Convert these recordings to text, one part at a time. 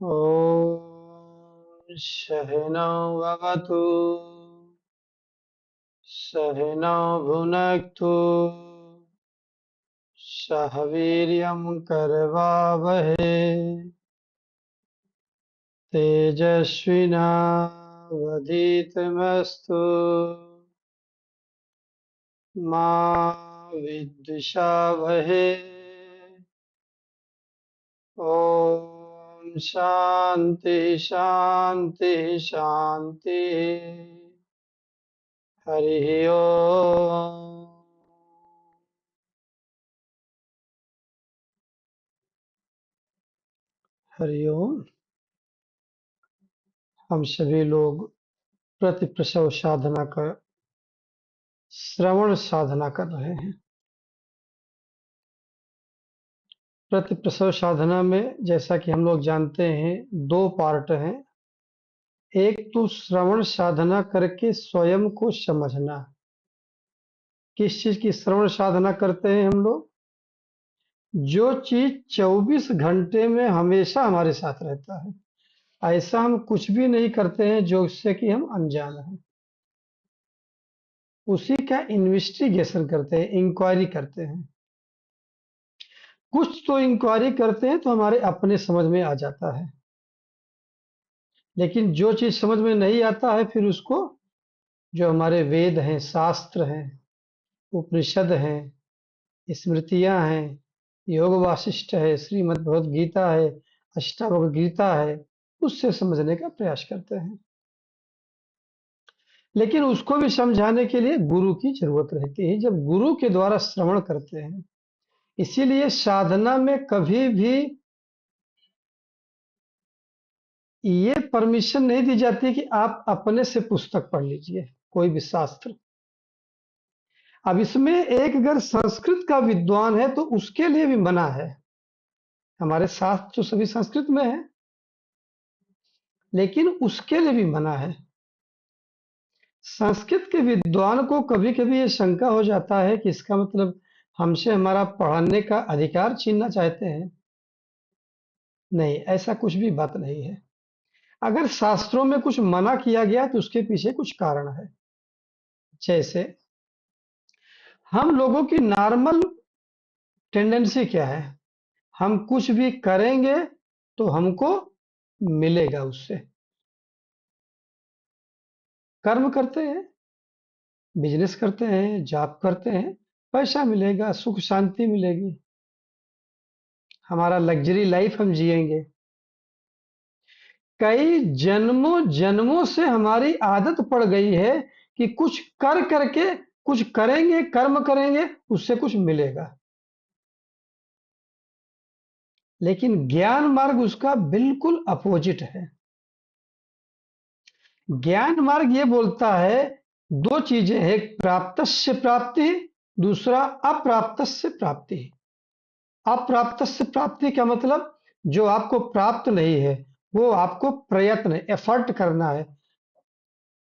ॐ सहनौ भवतु सहनौ भुनक्तु सह वीर्यं करवावहै तेजस्विनावधीतमस्तु मा विद्विषावहै। ॐ शान्ति शान्ति शान्तिः। हरिः ओम। हरि ओम। हम सभी लोग प्रति प्रसव साधना कर श्रवण साधना कर रहे हैं। प्रति प्रसव साधना में जैसा कि हम लोग जानते हैं दो पार्ट हैं। एक तो श्रवण साधना करके स्वयं को समझना। किस चीज की श्रवण साधना करते हैं हम लोग? जो चीज 24 घंटे में हमेशा हमारे साथ रहता है, ऐसा हम कुछ भी नहीं करते हैं जो उससे कि हम अनजान हैं। उसी का इन्वेस्टिगेशन करते हैं, इंक्वायरी करते हैं। कुछ तो इंक्वायरी करते हैं तो हमारे अपने समझ में आ जाता है, लेकिन जो चीज समझ में नहीं आता है फिर उसको जो हमारे वेद हैं, शास्त्र हैं, उपनिषद हैं, स्मृतियां हैं, योग वासिष्ठ है, श्रीमद् भगवद गीता है, अष्टावक्र गीता है, उससे समझने का प्रयास करते हैं। लेकिन उसको भी समझाने के लिए गुरु की जरूरत रहती है, जब गुरु के द्वारा श्रवण करते हैं। इसीलिए साधना में कभी भी ये परमिशन नहीं दी जाती कि आप अपने से पुस्तक पढ़ लीजिए, कोई भी शास्त्र। अब इसमें एक अगर संस्कृत का विद्वान है तो उसके लिए भी मना है। हमारे शास्त्र तो सभी संस्कृत में है, लेकिन उसके लिए भी मना है। संस्कृत के विद्वान को कभी कभी ये शंका हो जाता है कि इसका मतलब हमसे हमारा पढ़ने का अधिकार छीनना चाहते हैं। नहीं, ऐसा कुछ भी बात नहीं है। अगर शास्त्रों में कुछ मना किया गया तो उसके पीछे कुछ कारण है। जैसे हम लोगों की नॉर्मल टेंडेंसी क्या है? हम कुछ भी करेंगे तो हमको मिलेगा उससे। कर्म करते हैं, बिजनेस करते हैं, जॉब करते हैं, पैसा मिलेगा, सुख शांति मिलेगी, हमारा लग्जरी लाइफ हम जिएंगे। कई जन्मों जन्मों से हमारी आदत पड़ गई है कि कुछ कर करके कुछ करेंगे, कर्म करेंगे, उससे कुछ मिलेगा। लेकिन ज्ञान मार्ग उसका बिल्कुल अपोजिट है। ज्ञान मार्ग ये बोलता है दो चीजें, एक प्राप्तस्य प्राप्ति, दूसरा अप्राप्तस्य प्राप्ति। अप्राप्तस्य प्राप्ति का मतलब जो आपको प्राप्त नहीं है वो आपको प्रयत्न, एफर्ट करना है।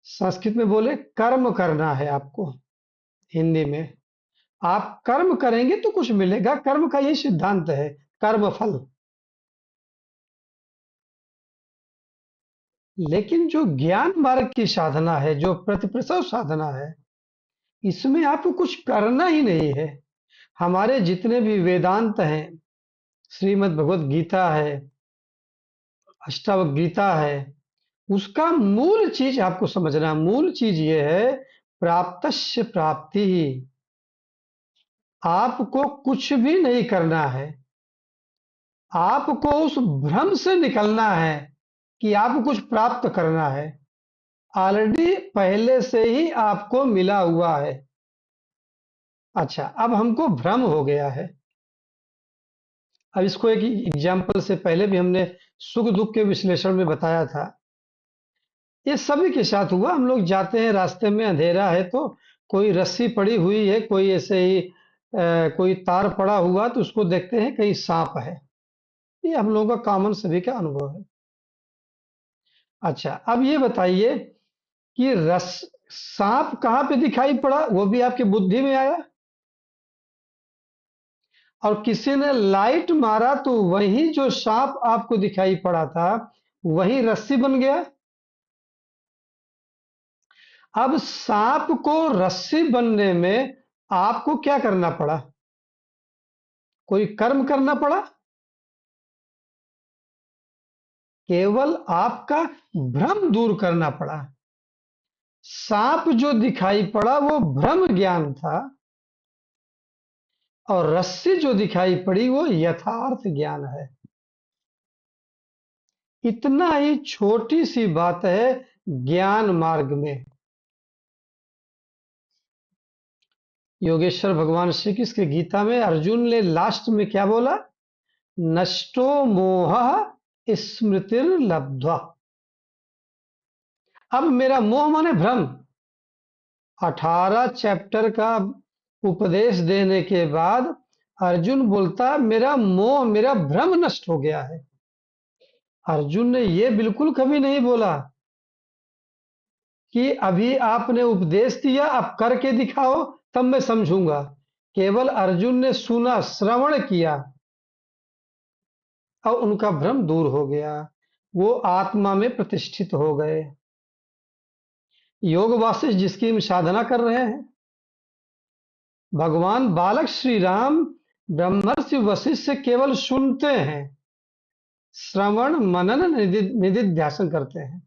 संस्कृत में बोले कर्म करना है आपको, हिंदी में आप कर्म करेंगे तो कुछ मिलेगा। कर्म का यही सिद्धांत है, कर्म फल। लेकिन जो ज्ञान मार्ग की साधना है, जो प्रतिप्रसव साधना है, इसमें आपको कुछ करना ही नहीं है। हमारे जितने भी वेदांत हैं, श्रीमद् भगवत गीता है, अष्टावक्र गीता है, उसका मूल चीज आपको समझना। मूल चीज ये है प्राप्तस्य प्राप्ति। आपको कुछ भी नहीं करना है, आपको उस भ्रम से निकलना है कि आपको कुछ प्राप्त करना है। ऑलरेडी पहले से ही आपको मिला हुआ है। अच्छा, अब हमको भ्रम हो गया है। अब इसको एक एग्जाम्पल से पहले भी हमने सुख दुख के विश्लेषण में बताया था। ये सभी के साथ हुआ। हम लोग जाते हैं, रास्ते में अंधेरा है तो कोई रस्सी पड़ी हुई है, कोई ऐसे ही कोई तार पड़ा हुआ तो उसको देखते हैं कहीं सांप है। ये हम लोगों का कॉमन सभी का अनुभव है। अच्छा, अब ये बताइए कि रस सांप कहाँ पे दिखाई पड़ा? वो भी आपकी बुद्धि में आया। और किसी ने लाइट मारा तो वही जो सांप आपको दिखाई पड़ा था वही रस्सी बन गया। अब सांप को रस्सी बनने में आपको क्या करना पड़ा? कोई कर्म करना पड़ा? केवल आपका भ्रम दूर करना पड़ा। सांप जो दिखाई पड़ा वो भ्रम ज्ञान था और रस्सी जो दिखाई पड़ी वो यथार्थ ज्ञान है। इतना ही छोटी सी बात है ज्ञान मार्ग में। योगेश्वर भगवान श्री कृष्ण की गीता में अर्जुन ने लास्ट में क्या बोला? नष्टो मोह स्मृतिर्लब्ध्वा। अब मेरा मोह माने भ्रम। 18 चैप्टर का उपदेश देने के बाद अर्जुन बोलता मेरा मोह मेरा भ्रम नष्ट हो गया है। अर्जुन ने यह बिल्कुल कभी नहीं बोला कि अभी आपने उपदेश दिया अब करके दिखाओ तब मैं समझूंगा। केवल अर्जुन ने सुना, श्रवण किया और उनका भ्रम दूर हो गया। वो आत्मा में प्रतिष्ठित हो गए। योग वासिष्ठ जिसकी हम साधना कर रहे हैं, भगवान बालक श्री राम ब्रह्मर्षि वशिष्ठ से केवल सुनते हैं, श्रवण मनन निधिध्यासन करते हैं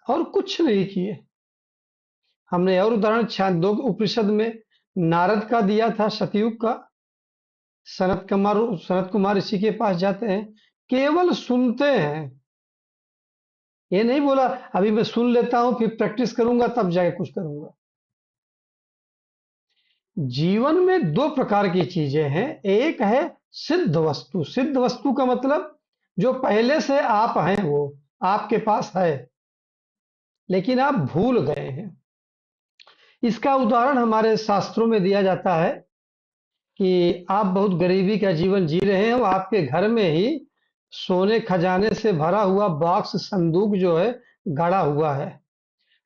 और कुछ नहीं किए। हमने और उदाहरण छांदोग उपनिषद में नारद का दिया था, सतयुग का। सनत कुमार ऋषि के पास जाते हैं, केवल सुनते हैं। ये नहीं बोला अभी मैं सुन लेता हूं फिर प्रैक्टिस करूंगा तब जाके कुछ करूंगा। जीवन में दो प्रकार की चीजें हैं। एक है सिद्ध वस्तु। सिद्ध वस्तु का मतलब जो पहले से आप हैं, वो आपके पास है लेकिन आप भूल गए हैं। इसका उदाहरण हमारे शास्त्रों में दिया जाता है कि आप बहुत गरीबी का जीवन जी रहे हैं और आपके घर में ही सोने खजाने से भरा हुआ बॉक्स संदूक जो है गड़ा हुआ है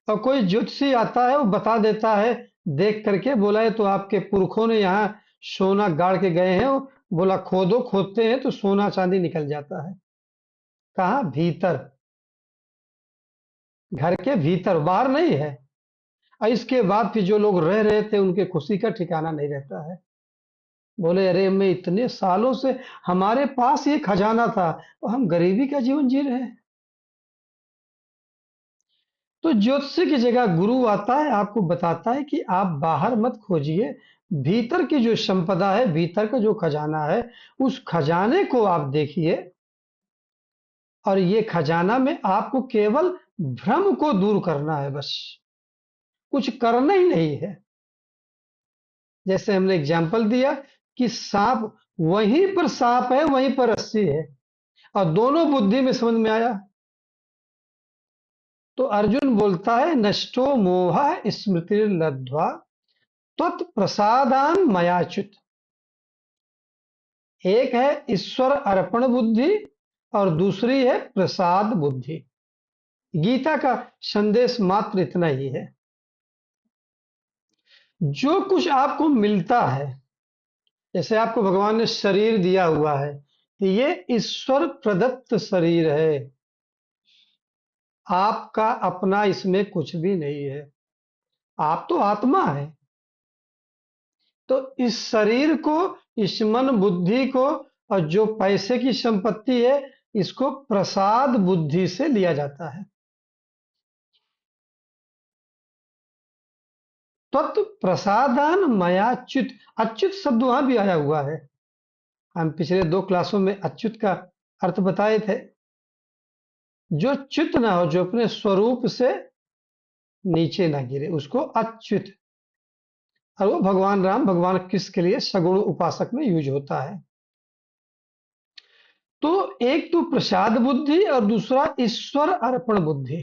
और कोई ज्योतिषी आता है वो बता देता है, देख करके बोला है तो आपके पुरखों ने यहाँ सोना गाड़ के गए हैं। बोला खोदो, खोदते हैं तो सोना चांदी निकल जाता है। कहाँ? भीतर, घर के भीतर, बाहर नहीं है। और इसके बाद फिर जो लोग रह रहे थे उनके खुशी का ठिकाना नहीं रहता है। बोले अरे मैं इतने सालों से हमारे पास ये खजाना था और हम गरीबी का जीवन जी रहे हैं। तो ज्योतिषी की जगह गुरु आता है, आपको बताता है कि आप बाहर मत खोजिए, भीतर की जो संपदा है, भीतर का जो खजाना है, उस खजाने को आप देखिए। और ये खजाना में आपको केवल भ्रम को दूर करना है, बस कुछ करना ही नहीं है। जैसे हमने एग्जाम्पल दिया कि सांप, वहीं पर सांप है वहीं पर रस्सी है और दोनों बुद्धि में समझ में आया। तो अर्जुन बोलता है नष्टो मोह स्मृति लब्ध्वा त्वत्प्रसादान मयाच्युत। एक है ईश्वर अर्पण बुद्धि और दूसरी है प्रसाद बुद्धि। गीता का संदेश मात्र इतना ही है। जो कुछ आपको मिलता है, जैसे आपको भगवान ने शरीर दिया हुआ है, तो ये ईश्वर प्रदत्त शरीर है, आपका अपना इसमें कुछ भी नहीं है। आप तो आत्मा है। तो इस शरीर को, इस मन बुद्धि को और जो पैसे की संपत्ति है, इसको प्रसाद बुद्धि से लिया जाता है। तत्व प्रसादान मयाच्युत। अच्युत शब्द वहां भी आया हुआ है। हम पिछले 2 क्लासों में अच्युत का अर्थ बताए थे। जो च्युत ना हो, जो अपने स्वरूप से नीचे ना गिरे, उसको अच्युत। और वो भगवान राम, भगवान कृष्ण के लिए सगुण उपासक में यूज होता है। तो एक तो प्रसाद बुद्धि और दूसरा ईश्वर अर्पण बुद्धि।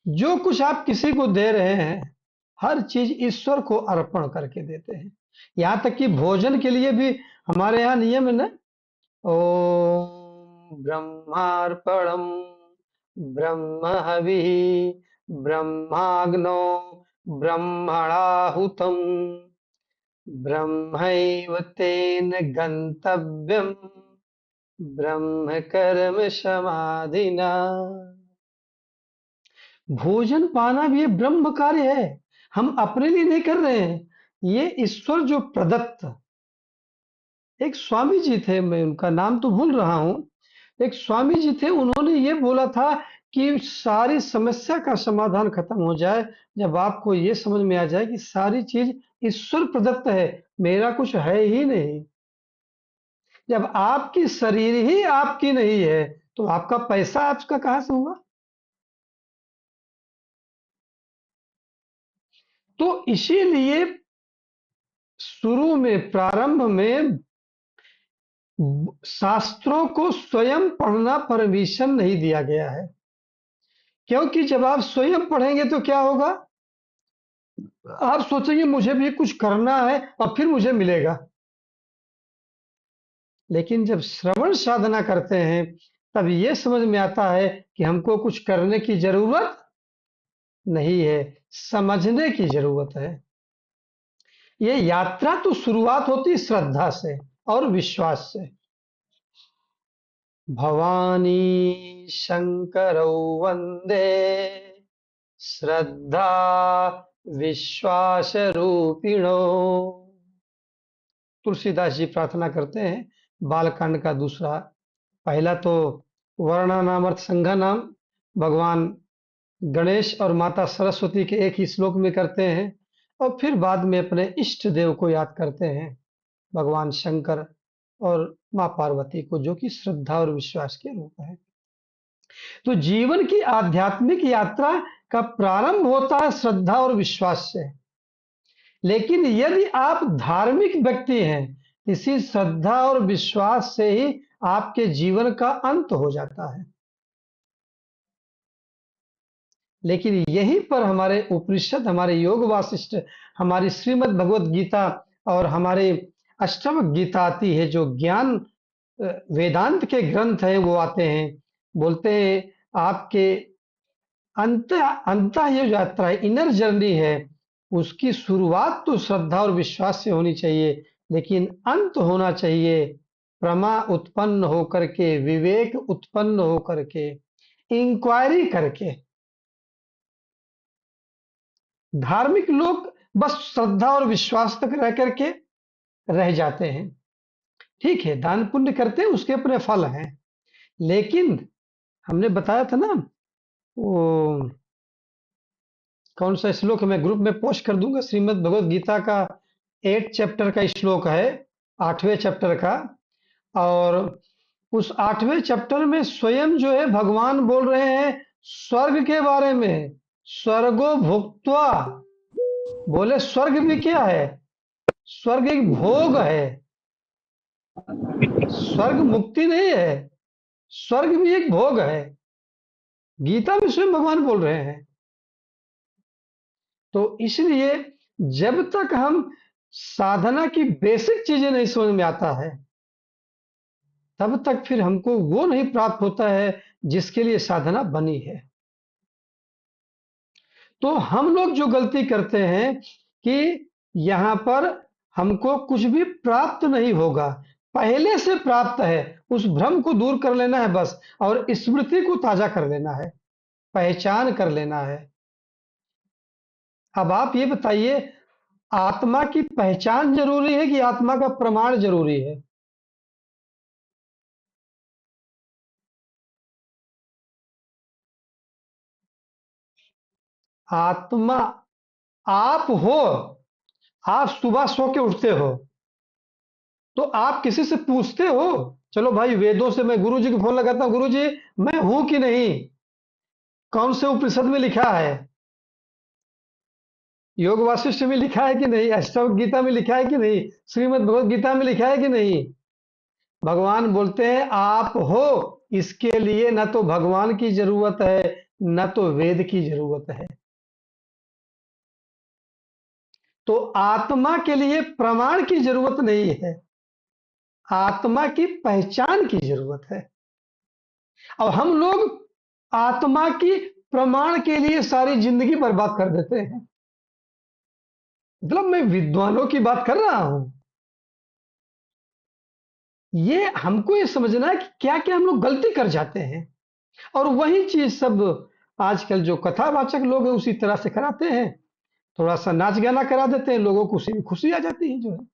जो कुछ आप किसी को दे रहे हैं, हर चीज ईश्वर को अर्पण करके देते हैं। यहां तक कि भोजन के लिए भी हमारे यहाँ नियम है ना, ओम ब्रह्मार्पणम ब्रह्म हवि ब्रह्माग्नो ब्रह्मणाहुतम ब्रह्मैव तेन गंतव्यम ब्रह्म कर्म समाधिना। भोजन पाना भी ये ब्रह्म कार्य है, हम अपने लिए नहीं कर रहे हैं, ये ईश्वर जो प्रदत्त। एक स्वामी जी थे, मैं उनका नाम तो भूल रहा हूँ, एक स्वामी जी थे, उन्होंने ये बोला था कि सारी समस्या का समाधान खत्म हो जाए जब आपको ये समझ में आ जाए कि सारी चीज ईश्वर प्रदत्त है, मेरा कुछ है ही नहीं। जब आपकी शरीर ही आपकी नहीं है तो आपका पैसा आपका कहाँ से हुआ? तो इसीलिए शुरू में, प्रारंभ में शास्त्रों को स्वयं पढ़ना परमिशन नहीं दिया गया है, क्योंकि जब आप स्वयं पढ़ेंगे तो क्या होगा? आप सोचेंगे मुझे भी कुछ करना है और फिर मुझे मिलेगा। लेकिन जब श्रवण साधना करते हैं तब ये समझ में आता है कि हमको कुछ करने की जरूरत नहीं है, समझने की जरूरत है। ये यात्रा तो शुरुआत होती श्रद्धा से और विश्वास से। भवानी शंकरौ वंदे श्रद्धा विश्वास रूपिणो। तुलसीदास जी प्रार्थना करते हैं बालकांड का दूसरा, पहला तो वर्णनामर्थ संघा नाम भगवान गणेश और माता सरस्वती के एक ही श्लोक में करते हैं, और फिर बाद में अपने इष्ट देव को याद करते हैं, भगवान शंकर और माँ पार्वती को, जो कि श्रद्धा और विश्वास के रूप है। तो जीवन की आध्यात्मिक यात्रा का प्रारंभ होता है श्रद्धा और विश्वास से। लेकिन यदि आप धार्मिक व्यक्ति हैं, इसी श्रद्धा और विश्वास से ही आपके जीवन का अंत हो जाता है। लेकिन यहीं पर हमारे उपनिषद, हमारे योग वासिष्ठ, हमारी श्रीमद् भगवत गीता और हमारे अष्टम गीता आती है, जो ज्ञान वेदांत के ग्रंथ हैं वो आते हैं। बोलते हैं आपके अंत अंत ये यात्रा है, इनर जर्नी है, उसकी शुरुआत तो श्रद्धा और विश्वास से होनी चाहिए, लेकिन अंत होना चाहिए प्रमा उत्पन्न होकर के, विवेक उत्पन्न होकर के, इंक्वायरी करके। धार्मिक लोग बस श्रद्धा और विश्वास तक रह करके रह जाते हैं। ठीक है, दान पुण्य करते हैं, उसके अपने फल हैं, लेकिन हमने बताया था ना, वो कौन सा श्लोक, मैं ग्रुप में पोस्ट कर दूंगा, श्रीमद् भगवत गीता का 8 चैप्टर का श्लोक है, 8वें चैप्टर का। और उस 8वें चैप्टर में स्वयं जो है भगवान बोल रहे हैं स्वर्ग के बारे में। स्वर्गो भुक्त्वा, बोले स्वर्ग भी क्या है? स्वर्ग एक भोग है, स्वर्ग मुक्ति नहीं है, स्वर्ग भी एक भोग है। गीता में स्वयं भगवान बोल रहे हैं। तो इसलिए जब तक हम साधना की बेसिक चीजें नहीं समझ में आता है, तब तक फिर हमको वो नहीं प्राप्त होता है जिसके लिए साधना बनी है। तो हम लोग जो गलती करते हैं कि यहाँ पर हमको कुछ भी प्राप्त नहीं होगा, पहले से प्राप्त है, उस भ्रम को दूर कर लेना है बस, और स्मृति को ताजा कर लेना है, पहचान कर लेना है। अब आप ये बताइए, आत्मा की पहचान जरूरी है कि आत्मा का प्रमाण जरूरी है? आत्मा आप हो। आप सुबह सो के उठते हो तो आप किसी से पूछते हो? चलो भाई, वेदों से मैं गुरु जी को फोन लगाता हूँ, गुरु जी मैं हूं कि नहीं? कौन से उपनिषद में लिखा है? योग वासिष्ठ में लिखा है कि नहीं? अष्टवक्र गीता में लिखा है कि नहीं? श्रीमद् भगवत गीता में लिखा है कि नहीं? भगवान बोलते हैं आप हो, इसके लिए न तो भगवान की जरूरत है, न तो वेद की जरूरत है। तो आत्मा के लिए प्रमाण की जरूरत नहीं है, आत्मा की पहचान की जरूरत है। और हम लोग आत्मा की प्रमाण के लिए सारी जिंदगी बर्बाद कर देते हैं। मतलब मैं विद्वानों की बात कर रहा हूं। ये हमको ये समझना है कि क्या क्या हम लोग गलती कर जाते हैं, और वही चीज सब आजकल जो कथावाचक लोग हैं उसी तरह से कराते हैं। थोड़ा सा नाच गाना करा देते हैं, लोगों को उसी में खुशी आ जाती है जो है।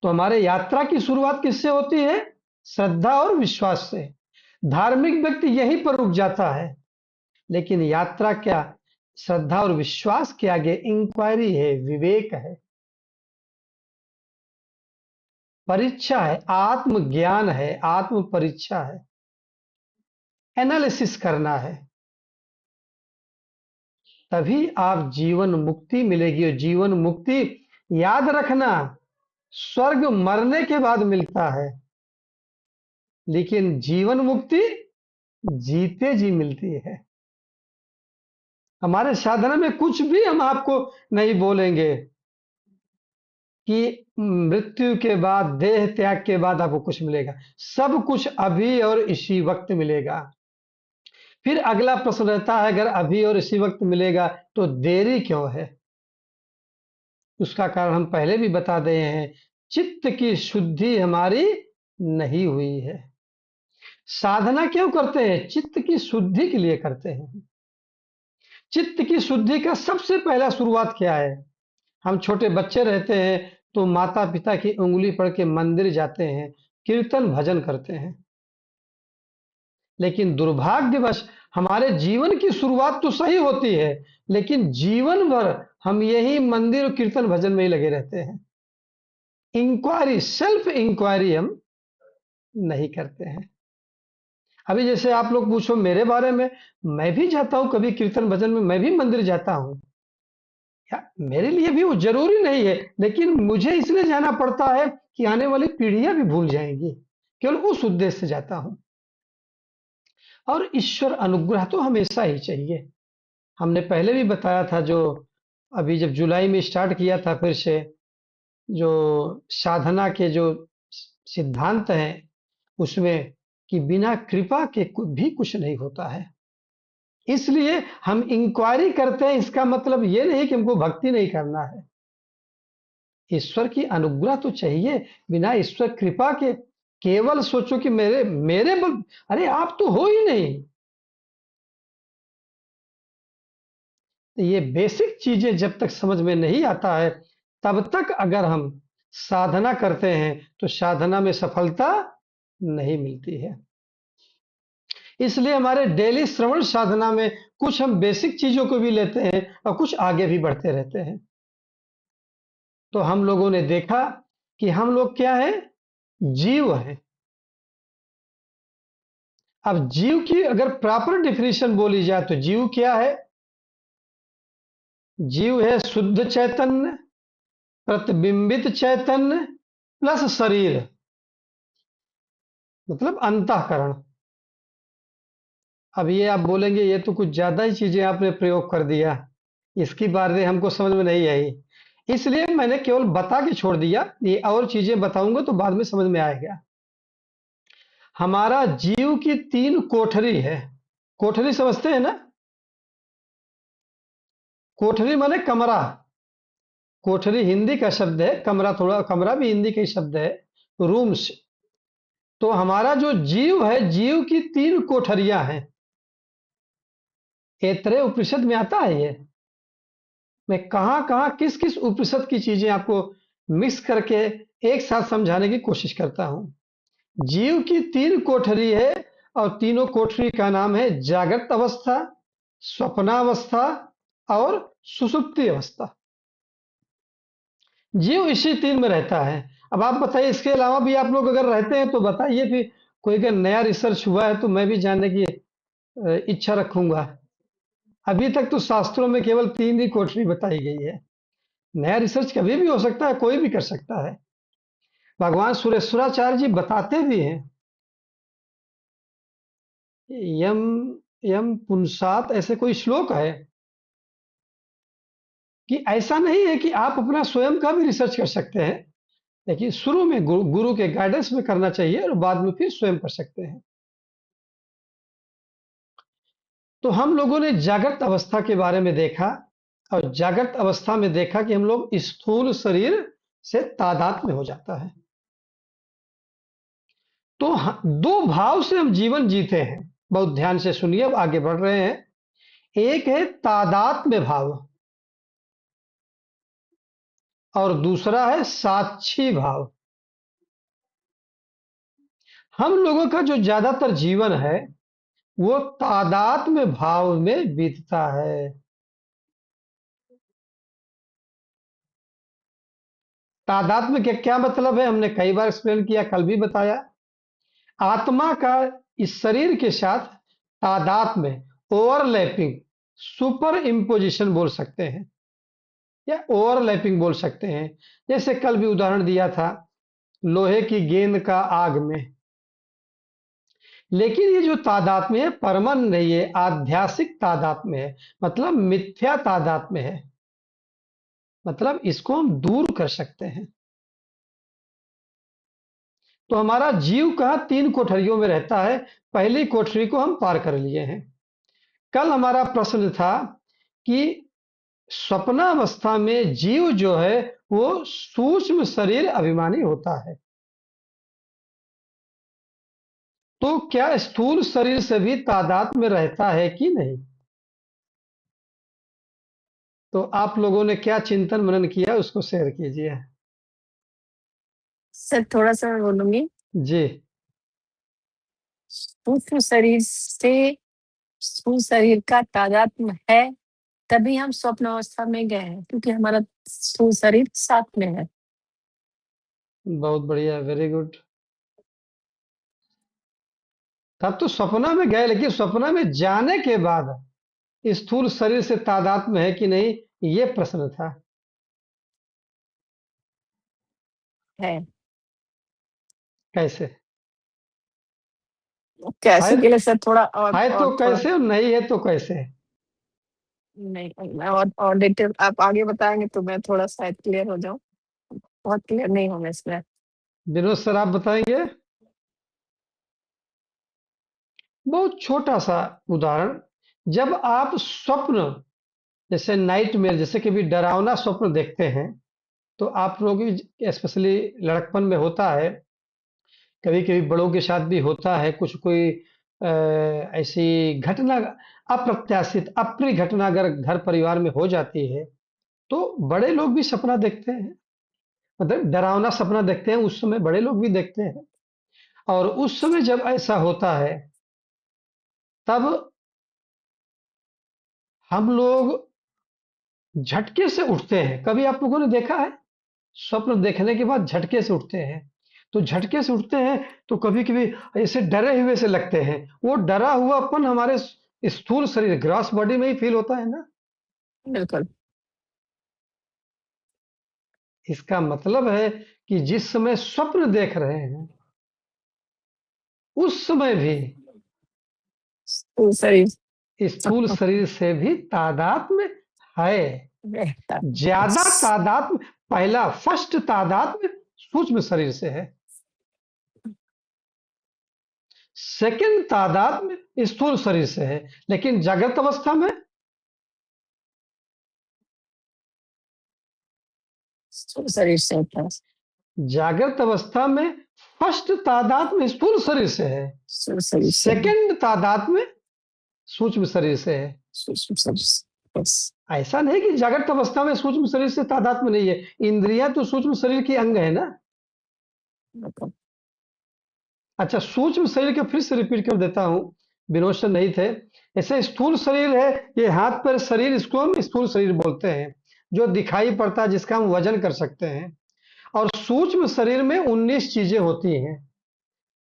तो हमारे यात्रा की शुरुआत किससे होती है? श्रद्धा और विश्वास से। धार्मिक व्यक्ति यहीं पर रुक जाता है, लेकिन यात्रा क्या? श्रद्धा और विश्वास के आगे इंक्वायरी है, विवेक है, परीक्षा है, आत्मज्ञान है, आत्म परीक्षा है, एनालिसिस करना है। तभी आप जीवन मुक्ति मिलेगी। और जीवन मुक्ति, याद रखना, स्वर्ग मरने के बाद मिलता है, लेकिन जीवन मुक्ति जीते जी मिलती है। हमारे साधना में कुछ भी हम आपको नहीं बोलेंगे कि मृत्यु के बाद, देह त्याग के बाद आपको कुछ मिलेगा। सब कुछ अभी और इसी वक्त मिलेगा। फिर अगला प्रश्न रहता है, अगर अभी और इसी वक्त मिलेगा तो देरी क्यों है? उसका कारण हम पहले भी बता दिए हैं। चित्त की शुद्धि हमारी नहीं हुई है। साधना क्यों करते हैं? चित्त की शुद्धि के लिए करते हैं। चित्त की शुद्धि का सबसे पहला शुरुआत क्या है? हम छोटे बच्चे रहते हैं तो माता पिता की उंगली पकड़ के मंदिर जाते हैं, कीर्तन भजन करते हैं। लेकिन दुर्भाग्यवश हमारे जीवन की शुरुआत तो सही होती है, लेकिन जीवन भर हम यही मंदिर और कीर्तन भजन में ही लगे रहते हैं। इंक्वायरी, सेल्फ इंक्वायरी हम नहीं करते हैं। अभी जैसे आप लोग पूछो मेरे बारे में, मैं भी जाता हूँ कभी कीर्तन भजन में, मैं भी मंदिर जाता हूँ। या मेरे लिए भी वो जरूरी नहीं है, लेकिन मुझे इसलिए जाना पड़ता है कि आने वाली पीढ़ियां भी भूल जाएंगी। केवल उस उद्देश्य से जाता हूँ। और ईश्वर अनुग्रह तो हमेशा ही चाहिए। हमने पहले भी बताया था, जो अभी जब जुलाई में स्टार्ट किया था फिर से, जो साधना के जो सिद्धांत हैं उसमें, कि बिना कृपा के भी कुछ नहीं होता है। इसलिए हम इंक्वायरी करते हैं, इसका मतलब ये नहीं कि हमको भक्ति नहीं करना है। ईश्वर की अनुग्रह तो चाहिए। बिना ईश्वर कृपा के केवल सोचो कि मेरे मेरे बल, अरे आप तो हो ही नहीं। तो ये बेसिक चीजें जब तक समझ में नहीं आता है, तब तक अगर हम साधना करते हैं तो साधना में सफलता नहीं मिलती है। इसलिए हमारे डेली श्रवण साधना में कुछ हम बेसिक चीजों को भी लेते हैं और कुछ आगे भी बढ़ते रहते हैं। तो हम लोगों ने देखा कि हम लोग क्या है? जीव हैं। अब जीव की अगर प्रॉपर डिफिनीशन बोली जाए तो जीव क्या है? जीव है शुद्ध चैतन्य, प्रतिबिंबित चैतन्य प्लस शरीर, मतलब अंतःकरण। अब ये आप बोलेंगे ये तो कुछ ज्यादा ही चीजें आपने प्रयोग कर दिया, इसकी बातें हमको समझ में नहीं आई, इसलिए मैंने केवल बता के छोड़ दिया। ये और चीजें बताऊंगा तो बाद में समझ में आएगा। हमारा जीव की 3 कोठरी है। कोठरी समझते हैं ना? कोठरी माने कमरा। कोठरी हिंदी का शब्द है, कमरा थोड़ा, कमरा भी हिंदी का ही शब्द है, रूम्स। तो हमारा जो जीव है, जीव की 3 कोठरियां हैं। ऐतरेय उपनिषद में आता है ये। मैं कहाँ कहाँ किस किस उपनिषद की चीजें आपको मिक्स करके एक साथ समझाने की कोशिश करता हूं। जीव की 3 कोठरी है, और तीनों कोठरी का नाम है जागृत अवस्था, स्वप्नावस्था और सुषुप्ति अवस्था। जीव इसी 3 में रहता है। अब आप बताइए, इसके अलावा भी आप लोग अगर रहते हैं तो बताइए, फिर कोई अगर नया रिसर्च हुआ है तो मैं भी जानने की इच्छा रखूंगा। अभी तक तो शास्त्रों में केवल 3 ही कोठरी बताई गई है। नया रिसर्च कभी भी हो सकता है, कोई भी कर सकता है। भगवान सुरेश्वराचार्य जी बताते भी हैं, यम यम पुंसात ऐसे कोई श्लोक है, कि ऐसा नहीं है कि आप अपना स्वयं का भी रिसर्च कर सकते हैं, लेकिन शुरू में गुरु के गाइडेंस में करना चाहिए और बाद में फिर स्वयं कर सकते हैं। तो हम लोगों ने जागृत अवस्था के बारे में देखा। और जागृत अवस्था में देखा कि हम लोग स्थूल शरीर से तादात्म्य हो जाता है। तो दो भाव से हम जीवन जीते हैं। बहुत ध्यान से सुनिए, अब आगे बढ़ रहे हैं। एक है तादात्म्य भाव और दूसरा है साक्षी भाव। हम लोगों का जो ज्यादातर जीवन है वो तादात्म्य भाव में बीतता है। तादात्म्य के क्या मतलब है, हमने कई बार एक्सप्लेन किया, कल भी बताया। आत्मा का इस शरीर के साथ तादात्म्य, ओवरलैपिंग, सुपर इम्पोजिशन बोल सकते हैं या ओवरलैपिंग बोल सकते हैं। जैसे कल भी उदाहरण दिया था लोहे की गेंद का आग में। लेकिन ये जो तादात्म्य है परमानेंट नहीं है, आध्यासिक तादात्म्य है, मतलब मिथ्या तादात्म्य है। मतलब इसको हम दूर कर सकते हैं। तो हमारा जीव कहाँ तीन कोठरियों में रहता है, पहली कोठरी को हम पार कर लिए हैं। कल हमारा प्रश्न था कि स्वप्नावस्था में जीव जो है वो सूक्ष्म शरीर अभिमानी होता है। तो क्या स्थूल शरीर से भी तादाद में रहता है कि नहीं? तो आप लोगों ने क्या चिंतन मनन किया उसको शेयर कीजिए। सर थोड़ा सा मैं बोलूंगी। जी। सूक्ष्म शरीर से स्थूल शरीर का तादात्म्य है, तभी हम स्वप्न अवस्था में गए हैं, क्योंकि हमारा स्थूल शरीर साथ में है। बहुत बढ़िया, वेरी गुड। तब तो सपना में गए, लेकिन सपना में जाने के बाद स्थूल शरीर से तादाद में है कि नहीं, ये प्रश्न था। है कैसे कैसे है? के लिए सर थोड़ा और है तो थोड़ा कैसे और नहीं है तो कैसे? नहीं, मैं और डिटेल आप आगे बताएंगे तो मैं थोड़ा शायद क्लियर हो जाऊं। बहुत क्लियर नहीं हूँ मैं इसमें। विनोद सर आप बताएंगे। बहुत छोटा सा उदाहरण, जब आप स्वप्न, जैसे नाइटमेयर, जैसे कि भी डरावना स्वप्न देखते हैं, तो आप लोग स्पेशली लड़कपन में होता है, कभी कभी बड़ों के साथ भी होता है, कुछ कोई ऐसी घटना, अप्रत्याशित अप्रिय घटना अगर घर परिवार में हो जाती है, तो बड़े लोग भी सपना देखते हैं। मतलब डरावना सपना देखते हैं, उस समय बड़े लोग भी देखते हैं। और उस समय जब ऐसा होता है तब हम लोग झटके से उठते हैं। कभी आप लोगों ने देखा है स्वप्न देखने के बाद झटके से उठते हैं? तो झटके से उठते हैं तो कभी कभी ऐसे डरे हुए से लगते हैं। वो डरा हुआपन हमारे स्थूल शरीर, ग्रॉस बॉडी में ही फील होता है ना। बिल्कुल। इसका मतलब है कि जिस समय स्वप्न देख रहे हैं उस समय भी स्थूल शरीर स्थूल शरीर से भी तादात्म्य है। रहता ज्यादा बस। तादात्म्य, पहला फर्स्ट तादात्म्य सूक्ष्म शरीर से है, सेकंड तादात्म्य स्थूल शरीर से है। लेकिन जागृत अवस्था में स्थूल शरीर से होता है। जागृत अवस्था में फर्स्ट तादात्म्य स्थूल शरीर से है, स्थूल शरीर से है। सेकंड तादात्म्य सूक्ष्म शरीर से है। सूक्ष्म शरीर से बस। ऐसा नहीं कि जागृत अवस्था में सूक्ष्म शरीर से तादात्म्य नहीं है, इंद्रियां तो सूक्ष्म शरीर की अंग है ना। बिल्कुल। अच्छा, सूक्ष्म शरीर के फिर से रिपीट कर देता हूँ, विनोद सर नहीं थे। ऐसे स्थूल शरीर है, ये हाथ पैर शरीर, इसको हम स्थूल शरीर बोलते हैं, जो दिखाई पड़ता है, जिसका हम वजन कर सकते हैं। और सूक्ष्म शरीर में 19 चीजें होती हैं।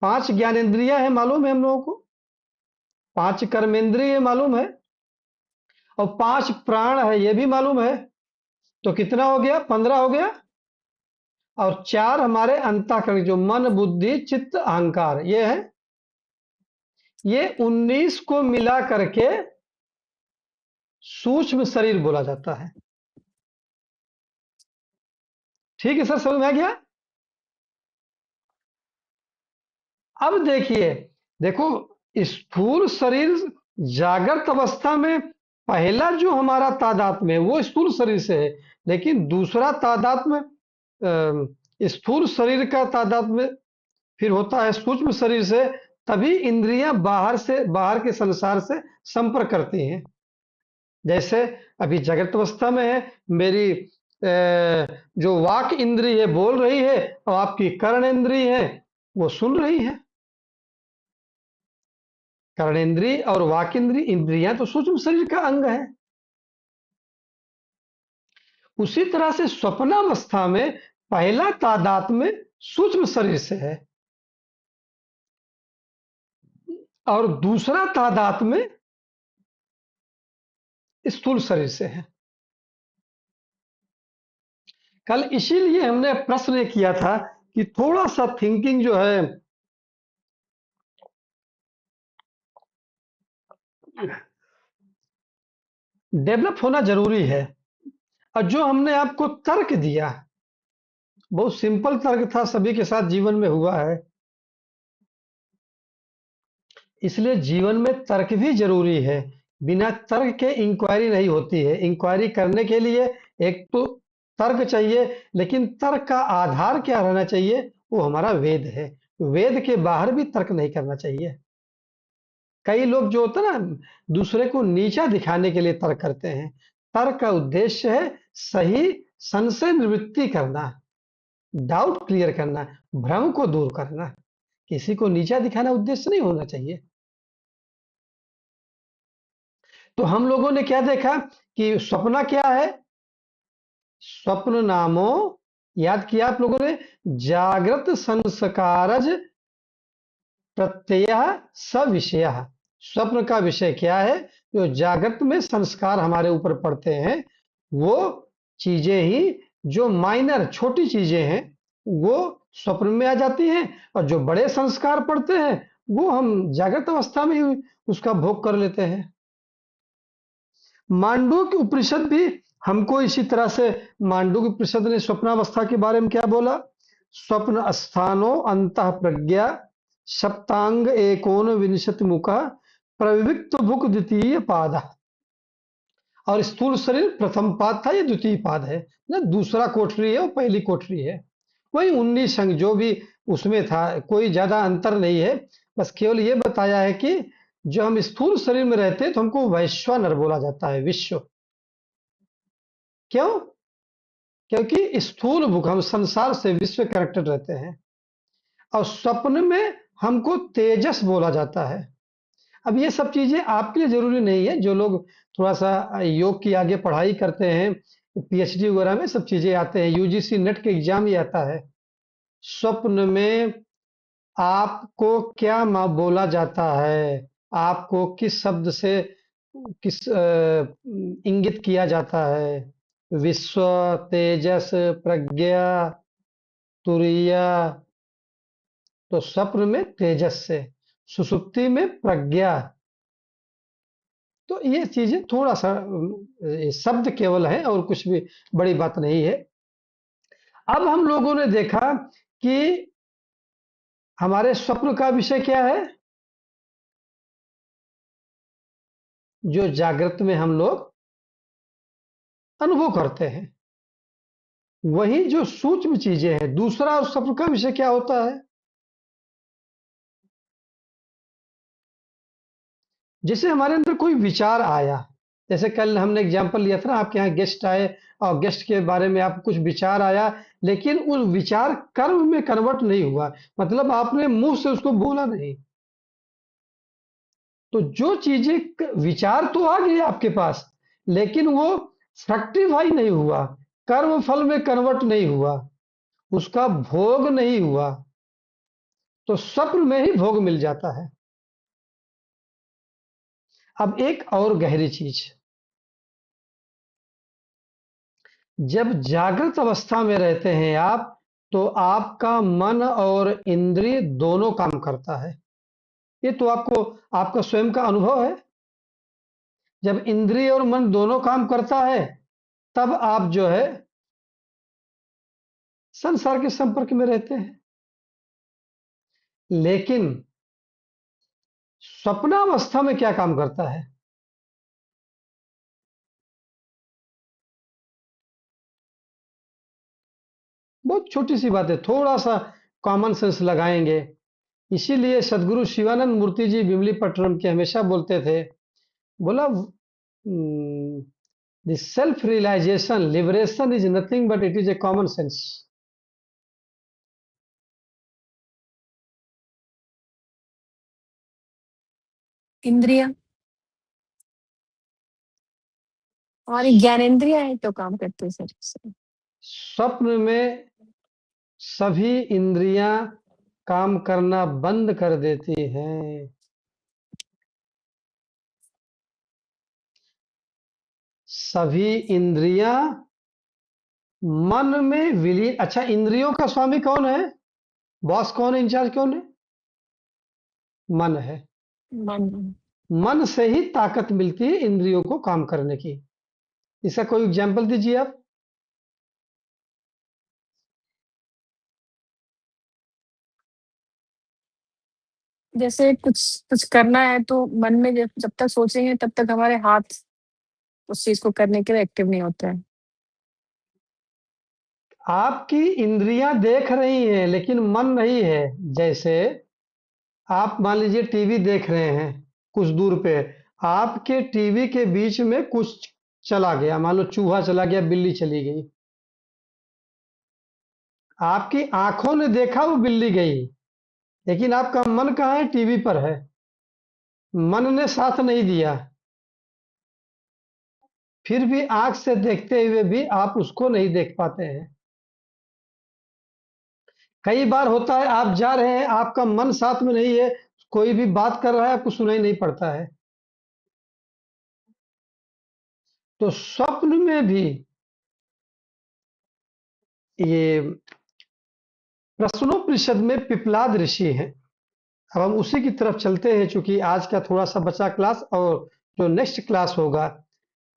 5 ज्ञानेंद्रियां हैं, मालूम है हम लोगों को, 5 कर्मेंद्रिय मालूम है, और 5 प्राण है ये भी मालूम है। तो कितना हो गया? 15 हो गया। और 4 हमारे अंतःकरण, जो मन बुद्धि चित्त अहंकार ये है। ये 19 को मिला करके सूक्ष्म शरीर बोला जाता है। ठीक है सर, समझ में आ गया? अब देखिए, देखो, स्थूल शरीर जागृत अवस्था में पहला जो हमारा तादात्म्य है वो स्थूल शरीर से है, लेकिन दूसरा तादात्म्य स्थूल शरीर का तादात्म्य फिर होता है सूक्ष्म शरीर से। तभी इंद्रियां बाहर के संसार से संपर्क करती हैं। जैसे अभी जागृत अवस्था में है, मेरी जो वाक इंद्री है बोल रही है, और आपकी कर्ण इंद्री है वो सुन रही है। कर्णेंद्री और वाक इंद्री इंद्रियां तो सूक्ष्म शरीर का अंग है। उसी तरह से स्वप्नावस्था में पहला तादात्म्य सूक्ष्म शरीर से है और दूसरा तादात्म्य स्थूल शरीर से है। कल इसीलिए हमने प्रश्न ये किया था कि थोड़ा सा थिंकिंग जो है डेवलप होना जरूरी है। और जो हमने आपको तर्क दिया, बहुत सिंपल तर्क था, सभी के साथ जीवन में हुआ है। इसलिए जीवन में तर्क भी जरूरी है। बिना तर्क के इंक्वायरी नहीं होती है। इंक्वायरी करने के लिए एक तो तर्क चाहिए, लेकिन तर्क का आधार क्या रहना चाहिए? वो हमारा वेद है। वेद के बाहर भी तर्क नहीं करना चाहिए। कई लोग जो होते हैं ना, दूसरे को नीचा दिखाने के लिए तर्क करते हैं। तर्क का उद्देश्य है सही संशय निवृत्ति करना, डाउट क्लियर करना, भ्रम को दूर करना। किसी को नीचा दिखाना उद्देश्य नहीं होना चाहिए। तो हम लोगों ने क्या देखा कि स्वप्न क्या है? स्वप्न नामो, याद किया आप लोगों ने, जागृत संस्कारज प्रत्यय सविषय। स्वप्न का विषय क्या है? जो जागृत में संस्कार हमारे ऊपर पड़ते हैं, वो चीजें ही, जो माइनर छोटी चीजें हैं, वो स्वप्न में आ जाती हैं। और जो बड़े संस्कार पड़ते हैं, वो हम जागृत अवस्था में ही उसका भोग कर लेते हैं। मांडूक्य उपनिषद भी हमको इसी तरह से, मांडूक्य उपनिषद ने स्वप्नावस्था के बारे में क्या बोला? स्वप्न स्थानो अंतः प्रज्ञा सप्तांग एकोन विंशति मुख प्रविविक्त भुक द्वितीय पाद। और स्थूल शरीर प्रथम पाद था, ये द्वितीय पाद है ना, दूसरा कोठरी है और पहली कोठरी है। वही 19 अंग जो भी उसमें था, कोई ज्यादा अंतर नहीं है। बस केवल ये बताया है कि जो हम स्थूल शरीर में रहते हैं तो हमको वैश्वानर बोला जाता है, विश्व। क्यों? क्योंकि स्थूल भूख, हम संसार से विश्व कनेक्टेड रहते हैं। और स्वप्न में हमको तेजस बोला जाता है। अब ये सब चीजें आपके लिए जरूरी नहीं है। जो लोग थोड़ा सा योग की आगे पढ़ाई करते हैं, पीएचडी वगैरह में सब चीजें आते हैं, यूजीसी नेट के एग्जाम ही आता है। स्वप्न में आपको क्या बोला जाता है, आपको किस शब्द से किस इंगित किया जाता है? विश्व, तेजस, प्रज्ञा, तुरीय। तो स्वप्न में तेजस से, सुषुप्ति में प्रज्ञा। तो ये चीजें थोड़ा सा शब्द केवल है और कुछ भी बड़ी बात नहीं है। अब हम लोगों ने देखा कि हमारे स्वप्न का विषय क्या है? जो जागृत में हम लोग अनुभव करते हैं, वही जो सूक्ष्म चीजें हैं। दूसरा उस स्वप्न का विषय क्या होता है? जैसे हमारे अंदर कोई विचार आया, जैसे कल हमने एग्जांपल लिया था ना, आपके यहाँ गेस्ट आए और गेस्ट के बारे में आपको कुछ विचार आया, लेकिन उस विचार कर्म में कन्वर्ट नहीं हुआ, मतलब आपने मुंह से उसको बोला नहीं। तो जो चीजें, विचार तो आ गए आपके पास, लेकिन वो फ्रक्टिफाई नहीं हुआ, कर्म फल में कन्वर्ट नहीं हुआ, उसका भोग नहीं हुआ, तो स्वप्न में ही भोग मिल जाता है। अब एक और गहरी चीज, जब जागृत अवस्था में रहते हैं आप, तो आपका मन और इंद्रिय दोनों काम करता है। ये तो आपको, आपका स्वयं का अनुभव है। जब इंद्रिय और मन दोनों काम करता है, तब आप जो है संसार के संपर्क में रहते हैं। लेकिन स्वप्नावस्था में क्या काम करता है? बहुत छोटी सी बात है, थोड़ा सा कॉमन सेंस लगाएंगे। इसीलिए सदगुरु शिवानंद मूर्ति जी विमलीपट्टनम के हमेशा बोलते थे, बोला the self realization liberation is nothing but it is a common sense. इंद्रिया, हमारी ज्ञानेंद्रिया है तो काम करते हैं शरीर से। स्वप्न में सभी इंद्रियां काम करना बंद कर देती हैं। सभी इंद्रियां मन में विलीन। अच्छा, इंद्रियों का स्वामी कौन है? बॉस कौन है? इंचार्ज कौन है? मन है। मन। मन से ही ताकत मिलती है इंद्रियों को काम करने की। इसका कोई एग्जाम्पल दीजिए आप। जैसे कुछ कुछ करना है तो मन में जब जब तक सोचेंगे तब तक हमारे हाथ उस चीज को करने के लिए एक्टिव नहीं होते हैं। आपकी इंद्रियां देख रही हैं लेकिन मन नहीं है। जैसे आप मान लीजिए टीवी देख रहे हैं कुछ दूर पे, आपके टीवी के बीच में कुछ चला गया, मान लो चूहा चला गया, बिल्ली चली गई। आपकी आंखों ने देखा वो बिल्ली गई, लेकिन आपका मन कहाँ है? टीवी पर है। मन ने साथ नहीं दिया। फिर भी आंख से देखते हुए भी आप उसको नहीं देख पाते हैं। कई बार होता है आप जा रहे हैं, आपका मन साथ में नहीं है, कोई भी बात कर रहा है आपको सुनाई नहीं पड़ता है। तो स्वप्न में भी ये प्रश्नोपनिषद में पिपलाद ऋषि हैं। अब हम उसी की तरफ चलते हैं, चूंकि आज का थोड़ा सा बचा क्लास, और जो नेक्स्ट क्लास होगा,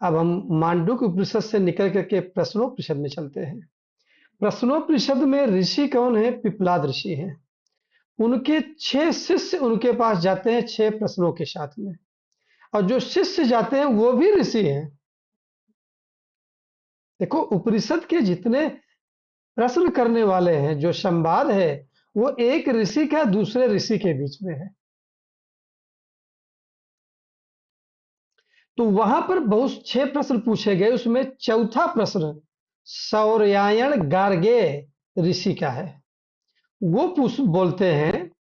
अब हम मांडूक्य उपनिषद से निकल करके प्रश्नोपनिषद में चलते हैं। प्रश्नोपनिषद में ऋषि कौन है? पिपलाद ऋषि हैं। उनके 6 शिष्य उनके पास जाते हैं 6 प्रश्नों के साथ में, और जो शिष्य जाते हैं वो भी ऋषि हैं। देखो, उपनिषद के जितने प्रश्न करने वाले हैं, जो संवाद है, वो एक ऋषि का दूसरे ऋषि के बीच में है। तो वहां पर बहुत 6 प्रश्न पूछे गए, उसमें चौथा प्रश्न सौर्यायण गार्गे ऋषि का है। वो पूछ बोलते हैं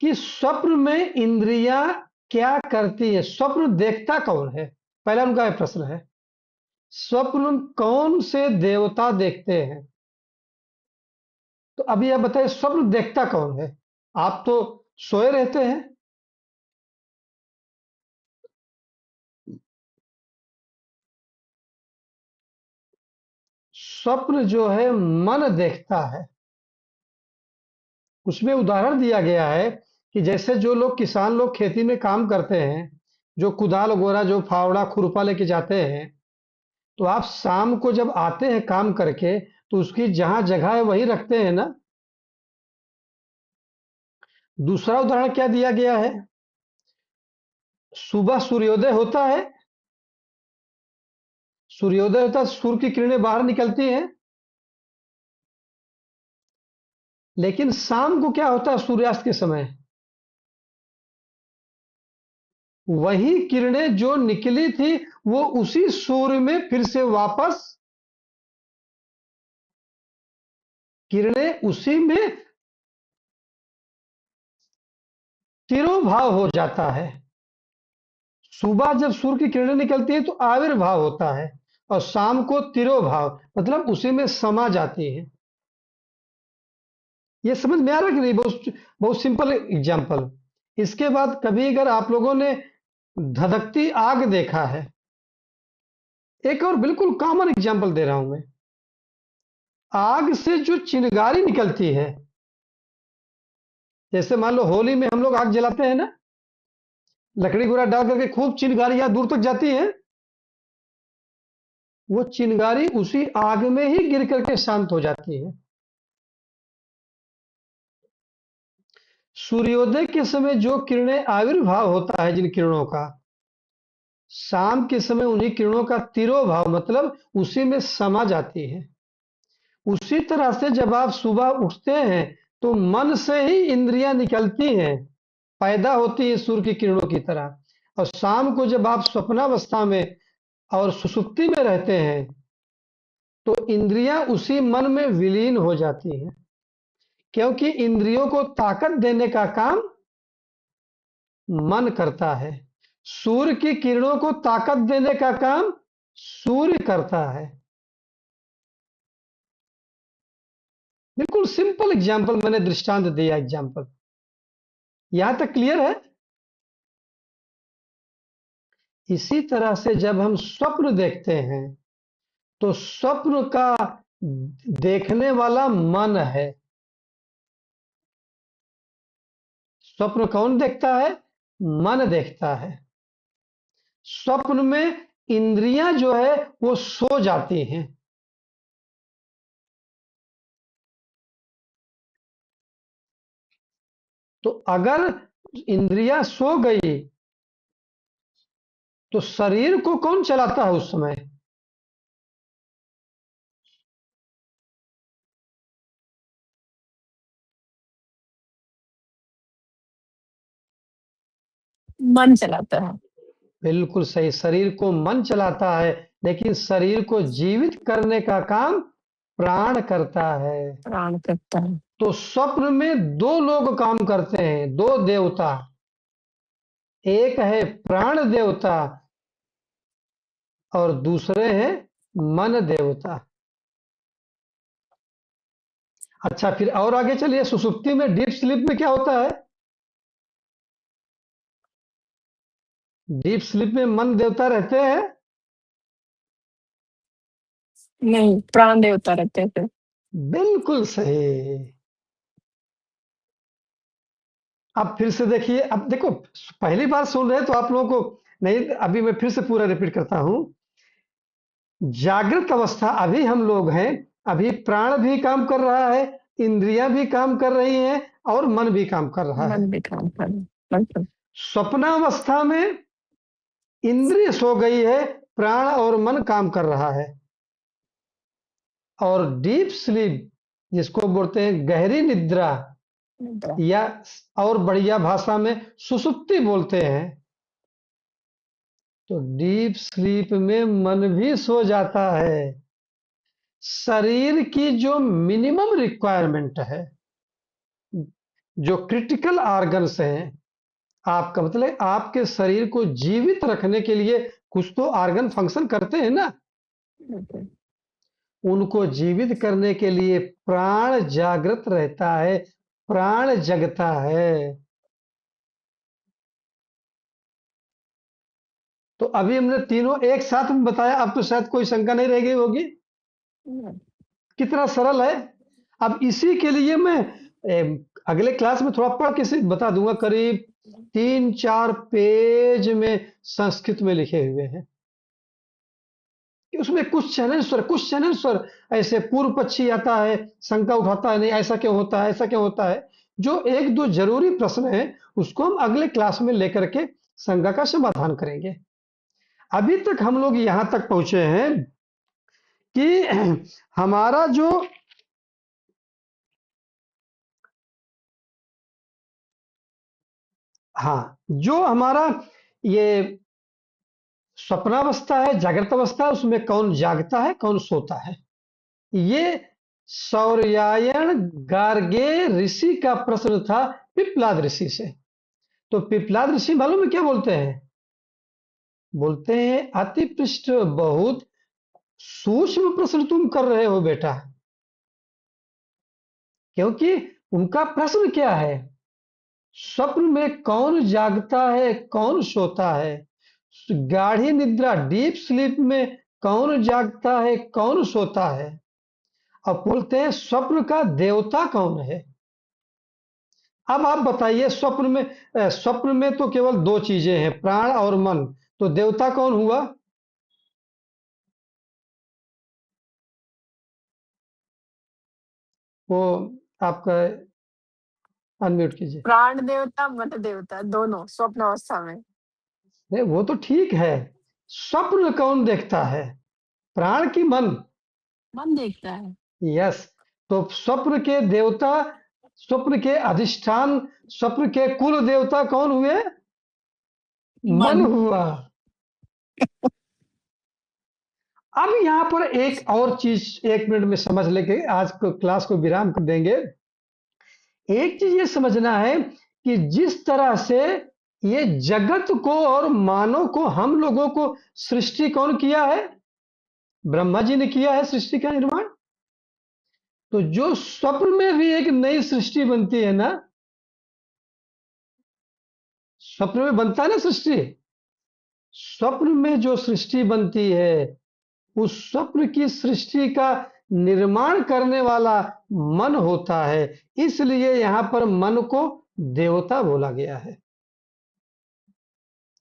कि स्वप्न में इंद्रियां क्या करती है? स्वप्न देखता कौन है? पहला उनका यह प्रश्न है। स्वप्न कौन से देवता देखते हैं? तो अभी आप बताइए, स्वप्न देखता कौन है? आप तो सोए रहते हैं। स्वप्न जो है मन देखता है। उसमें उदाहरण दिया गया है कि जैसे जो लोग किसान लोग खेती में काम करते हैं, जो कुदाल वगैरह जो फावड़ा खुरपा लेके जाते हैं, तो आप शाम को जब आते हैं काम करके, तो उसकी जहां जगह है वहीं रखते हैं ना। दूसरा उदाहरण क्या दिया गया है? सुबह सूर्योदय होता है, सूर्योदय होता है, सूर्य की किरणें बाहर निकलती हैं, लेकिन शाम को क्या होता है? सूर्यास्त के समय वही किरणें जो निकली थी, वो उसी सूर्य में फिर से वापस किरणें उसी में तिरोभाव हो जाता है। सुबह जब सूर्य की किरणें निकलती है तो आविर्भाव होता है, और शाम को तिरोभाव, मतलब उसी में समा जाती है। ये समझ में आ रहा है कि नहीं? बहुत बहुत सिंपल एग्जांपल। इसके बाद कभी अगर आप लोगों ने धधकती आग देखा है, एक और बिल्कुल कॉमन एग्जांपल दे रहा हूं मैं। आग से जो चिंगारी निकलती है, जैसे मान लो होली में हम लोग आग जलाते हैं ना, लकड़ी गोरा डाल करके खूब चिंगारियां दूर तक जाती हैं। वो चिंगारी उसी आग में ही गिर करके शांत हो जाती है। सूर्योदय के समय जो किरणें आविर्भाव होता है जिन किरणों का, शाम के समय उन्हीं किरणों का तिरोभाव, मतलब उसी में समा जाती है। उसी तरह से जब आप सुबह उठते हैं तो मन से ही इंद्रियां निकलती हैं, पैदा होती हैं सूर्य की किरणों की तरह। और शाम को जब आप स्वप्नावस्था में और सुषुप्ति में रहते हैं तो इंद्रियां उसी मन में विलीन हो जाती हैं, क्योंकि इंद्रियों को ताकत देने का काम मन करता है। सूर्य की किरणों को ताकत देने का काम सूर्य करता है। बिल्कुल सिंपल एग्जाम्पल मैंने दृष्टांत दिया, एग्जाम्पल। यहां तक क्लियर है? इसी तरह से जब हम स्वप्न देखते हैं तो स्वप्न का देखने वाला मन है। स्वप्न कौन देखता है? मन देखता है। स्वप्न में इंद्रियां जो है वो सो जाती हैं। तो अगर इंद्रियां सो गई तो शरीर को कौन चलाता है उस समय? मन चलाता है। बिल्कुल सही, शरीर को मन चलाता है, लेकिन शरीर को जीवित करने का काम प्राण करता है। प्राण करता है। तो स्वप्न में दो लोग काम करते हैं, दो देवता। एक है प्राण देवता और दूसरे हैं मन देवता। अच्छा, फिर और आगे चलिए, सुसुप्ति में, डीप स्लीप में क्या होता है? डीप स्लीप में मन देवता रहते हैं। नहीं, प्राण देवता रहते हैं फिर। बिल्कुल सही। अब फिर से देखिए, अब देखो, पहली बार सुन रहे हैं तो आप लोगों को नहीं, अभी मैं फिर से पूरा रिपीट करता हूं। जागृत अवस्था अभी हम लोग हैं, अभी प्राण भी काम कर रहा है, इंद्रियां भी काम कर रही हैं और मन भी काम कर रहा है। मन भी काम कर रहा है, मतलब। स्वप्नावस्था में इंद्रिय सो गई है, प्राण और मन काम कर रहा है। और डीप स्लीप, जिसको बोलते हैं गहरी निद्रा, निद्रा। या और बढ़िया भाषा में सुसुप्ति बोलते हैं, तो डीप स्लीप में मन भी सो जाता है। शरीर की जो मिनिमम रिक्वायरमेंट है, जो क्रिटिकल ऑर्गन्स हैं, आपका मतलब आपके शरीर को जीवित रखने के लिए कुछ तो ऑर्गन फंक्शन करते हैं ना, बिल्कुल। उनको जीवित करने के लिए प्राण जागृत रहता है, प्राण जगता है। तो अभी हमने तीनों एक साथ में बताया, अब तो शायद कोई शंका नहीं रह गई होगी। हम्म। कितना सरल है। अब इसी के लिए मैं अगले क्लास में थोड़ा पढ़ के सिर्फ बता दूंगा, करीब 3-4 पेज में संस्कृत में लिखे हुए हैं कि उसमें कुछ चैनल स्वर ऐसे पूर्व पक्षी आता है, शंका उठाता है, नहीं ऐसा क्यों होता है, ऐसा क्यों होता है। जो एक दो जरूरी प्रश्न है उसको हम अगले क्लास में लेकर के शंका का समाधान करेंगे। अभी तक हम लोग यहां तक पहुंचे हैं कि हमारा जो, हाँ, जो हमारा ये स्वप्नावस्था है, जागृत अवस्था है, उसमें कौन जागता है कौन सोता है, ये सौर्यायन गार्गे ऋषि का प्रश्न था पिप्लाद ऋषि से। तो पिप्लाद ऋषि मालूम है क्या बोलते हैं? बोलते हैं, अति पृष्ठ बहुत सूक्ष्म प्रश्न तुम कर रहे हो बेटा। क्योंकि उनका प्रश्न क्या है? स्वप्न में कौन जागता है कौन सोता है, गाढ़ी निद्रा डीप स्लीप में कौन जागता है कौन सोता है। अब बोलते हैं स्वप्न का देवता कौन है। अब आप बताइए, स्वप्न में तो केवल दो चीजें हैं, प्राण और मन, तो देवता कौन हुआ? वो आपका अनम्यूट कीजिए। प्राण देवता, मन देवता, दोनों स्वप्न अवस्था में। नहीं, वो तो ठीक है। स्वप्न कौन देखता है, प्राण की मन? मन देखता है। यस। तो स्वप्न के देवता, स्वप्न के अधिष्ठान, स्वप्न के कुल देवता कौन हुए? मन मन। हुआ। अब यहाँ पर एक और चीज 1 मिनट में समझ लेके आज को क्लास को विराम कर देंगे। एक चीज ये समझना है कि जिस तरह से ये जगत को और मानव को, हम लोगों को सृष्टि कौन किया है? ब्रह्मा जी ने किया है सृष्टि का निर्माण। तो जो स्वप्न में भी एक नई सृष्टि बनती है ना, स्वप्न में बनता है ना सृष्टि, स्वप्न में जो सृष्टि बनती है, उस स्वप्न की सृष्टि का निर्माण करने वाला मन होता है। इसलिए यहां पर मन को देवता बोला गया है।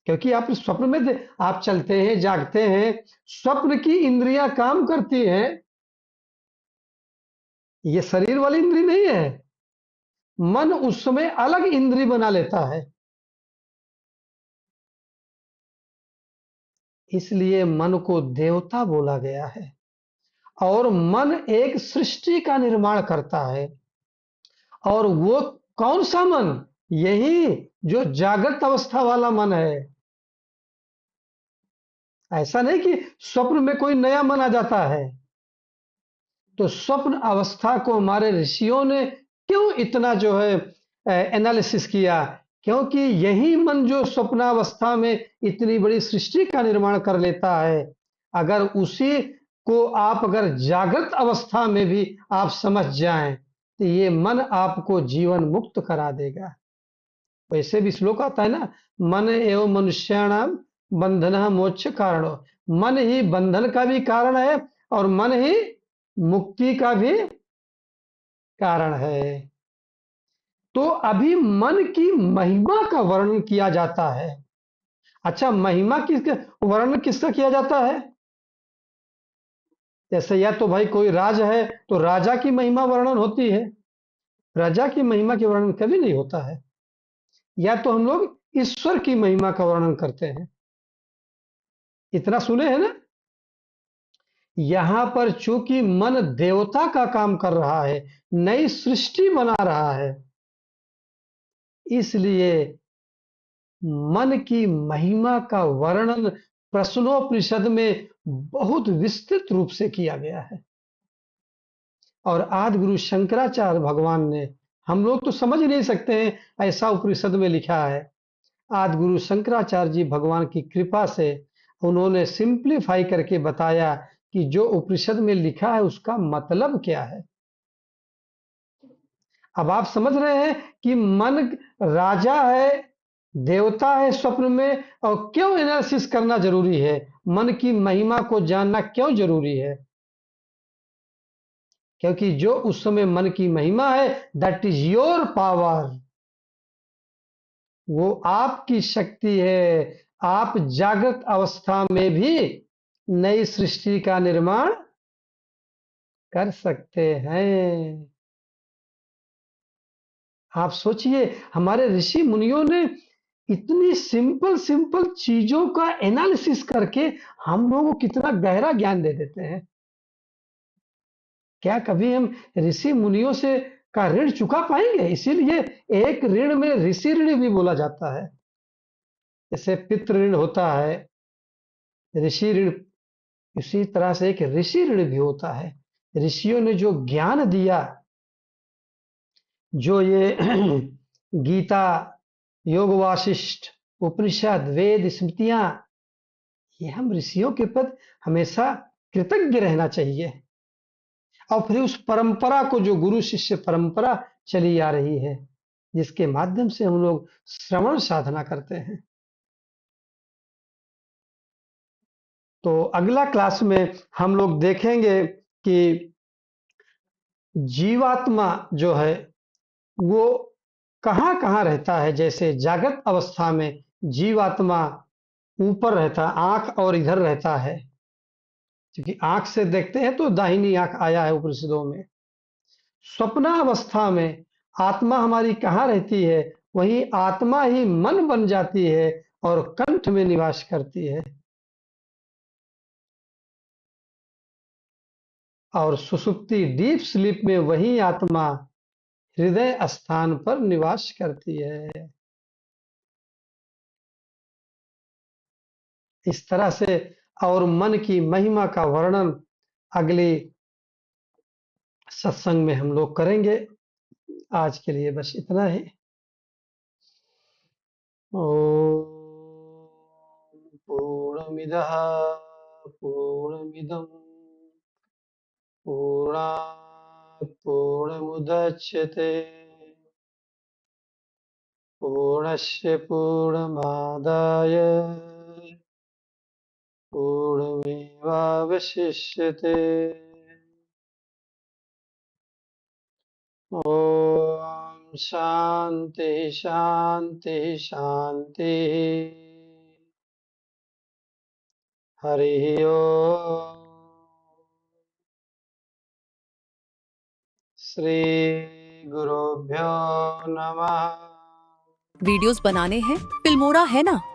क्योंकि आप स्वप्न में आप चलते हैं, जागते हैं, स्वप्न की इंद्रियां काम करती हैं। ये शरीर वाली इंद्री नहीं है। मन उस समय अलग इंद्री बना लेता है। इसलिए मन को देवता बोला गया है। और मन एक सृष्टि का निर्माण करता है। और वो कौन सा मन? यही जो जागृत अवस्था वाला मन है। ऐसा नहीं कि स्वप्न में कोई नया मन आ जाता है। तो स्वप्न अवस्था को हमारे ऋषियों ने क्यों इतना जो है एनालिसिस किया? क्योंकि यही मन जो स्वप्नावस्था में इतनी बड़ी सृष्टि का निर्माण कर लेता है, अगर उसी को आप अगर जागृत अवस्था में भी आप समझ जाएं, तो ये मन आपको जीवन मुक्त करा देगा। वैसे भी श्लोक आता है ना, मन एवं मनुष्याणाम बंधन मोक्ष कारण। मन ही बंधन का भी कारण है और मन ही मुक्ति का भी कारण है। तो अभी मन की महिमा का वर्णन किया जाता है। अच्छा, महिमा किसका वर्णन किसका किया जाता है? जैसे या तो भाई कोई राज है तो राजा की महिमा वर्णन होती है। राजा की महिमा के वर्णन कभी नहीं होता है। या तो हम लोग ईश्वर की महिमा का वर्णन करते हैं। इतना सुने हैं ना। यहां पर चूंकि मन देवता का काम कर रहा है, नई सृष्टि बना रहा है, इसलिए मन की महिमा का वर्णन प्रश्नोपनिषद में बहुत विस्तृत रूप से किया गया है। और आदि गुरु शंकराचार्य भगवान ने, हम लोग तो समझ नहीं सकते हैं ऐसा उपनिषद में लिखा है। आदि गुरु शंकराचार्य जी भगवान की कृपा से उन्होंने सिंप्लीफाई करके बताया कि जो उपनिषद में लिखा है उसका मतलब क्या है। अब आप समझ रहे हैं कि मन राजा है, देवता है स्वप्न में, और क्यों एनालिसिस करना जरूरी है, मन की महिमा को जानना क्यों जरूरी है? क्योंकि जो उस समय मन की महिमा है, दैट इज योर पावर, वो आपकी शक्ति है। आप जागृत अवस्था में भी नई सृष्टि का निर्माण कर सकते हैं। आप सोचिए, हमारे ऋषि मुनियों ने इतनी सिंपल सिंपल चीजों का एनालिसिस करके हम लोगों को कितना गहरा ज्ञान दे देते हैं। क्या कभी हम ऋषि मुनियों से का ऋण चुका पाएंगे? इसीलिए एक ऋण में ऋषि ऋण भी बोला जाता है। जैसे पितृ ऋण होता है, ऋषि ऋण, इसी तरह से एक ऋषि ऋण भी होता है। ऋषियों ने जो ज्ञान दिया, जो ये गीता, योग वासिष्ठ, उपनिषद, वेद, स्मृतियां, ये हम ऋषियों के प्रति हमेशा कृतज्ञ रहना चाहिए। और फिर उस परंपरा को, जो गुरु शिष्य परंपरा चली आ रही है, जिसके माध्यम से हम लोग श्रवण साधना करते हैं। तो अगला क्लास में हम लोग देखेंगे कि जीवात्मा जो है वो कहाँ कहाँ रहता है। जैसे जागृत अवस्था में जीवात्मा ऊपर रहता है, आंख और इधर रहता है, क्योंकि आंख से देखते हैं तो दाहिनी आंख आया है उपनिषदों में। स्वप्नावस्था में आत्मा हमारी कहाँ रहती है? वही आत्मा ही मन बन जाती है और कंठ में निवास करती है। और सुषुप्ति डीप स्लीप में वही आत्मा हृदय स्थान पर निवास करती है। इस तरह से और मन की महिमा का वर्णन अगले सत्संग में हम लोग करेंगे। आज के लिए बस इतना ही। ओम पूर्णमिदः पूर्णमिदं पूर्णात् पूर्णमुदच्यते पूर्णस्य पूर्णमादाय पूर्णमेवावशिष्यते। ॐ शान्ति शान्ति शान्तिः। हरिः ओम्। श्रीगुरुभ्यो नमः। वीडियोस बनाने हैं, फिल्मोरा है ना।